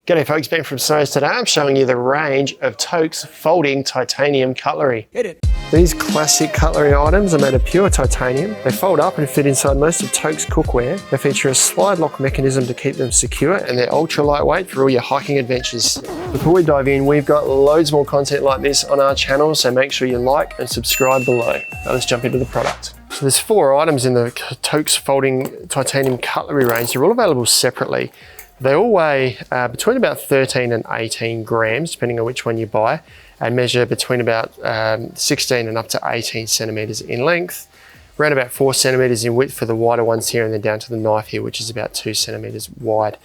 G'day folks, Ben from Snows. Today I'm showing you the range of TOAKS folding titanium cutlery. Hit it. These classic cutlery items are made of pure titanium. They fold up and fit inside most of TOAKS cookware. They feature a slide lock mechanism to keep them secure, and they're ultra lightweight for all your hiking adventures. Before we dive in, we've got loads more content like this on our channel, so make sure you like and subscribe below. Now let's jump into the product. So there's 4 items in the TOAKS folding titanium cutlery range. They're all available separately. They all weigh between about 13 and 18 grams, depending on which one you buy, and measure between about 16 and up to 18 centimeters in length, around about 4 centimeters in width for the wider ones here, and then down to the knife here, which is about 2 centimeters wide.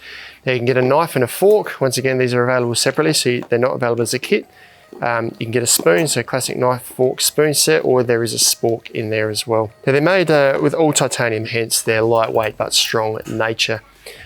Now you can get a knife and a fork. Once again, these are available separately, so they're not available as a kit. You can get a spoon, so classic knife, fork, spoon set, or there is a spork in there as well. Now they're made with all titanium, hence their lightweight but strong nature.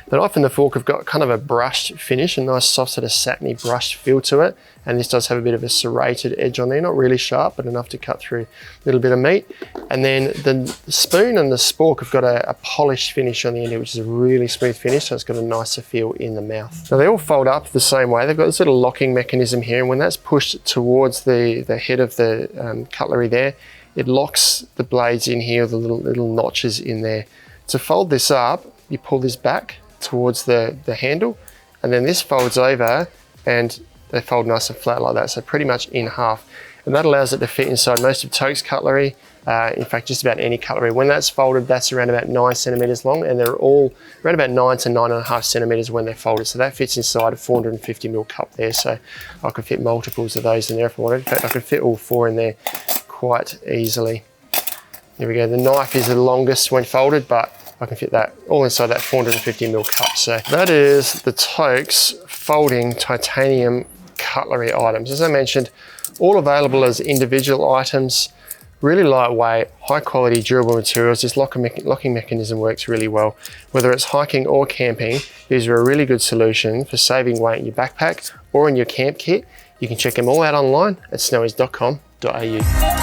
The knife and the fork have got kind of a brushed finish, a nice soft sort of satiny brushed feel to it, and this does have a bit of a serrated edge on there, not really sharp, but enough to cut through a little bit of meat. And then the spoon and the spork have got a polished finish on the end here, which is a really smooth finish, so it's got a nicer feel in the mouth. Now they all fold up the same way. They've got this little locking mechanism here, and when that's pushed towards the head of the cutlery there, it locks the blades in here, the little notches in there. To fold this up, you pull this back towards the handle, and then this folds over and they fold nice and flat like that, so pretty much in half, and that allows it to fit inside most of TOAKS cutlery, in fact just about any cutlery. When that's folded, that's around about 9 centimeters long, and they're all around about 9 to 9.5 centimeters when they're folded, so that fits inside a 450ml cup there, so I could fit multiples of those in there if I wanted. In fact, I could fit all 4 in there quite easily. There we go. The knife is the longest when folded, but I can fit that all inside that 450ml cup. So that is the TOAKS folding titanium cutlery items. As I mentioned, all available as individual items, really lightweight, high quality, durable materials. This locking mechanism works really well. Whether it's hiking or camping, these are a really good solution for saving weight in your backpack or in your camp kit. You can check them all out online at snowies.com.au.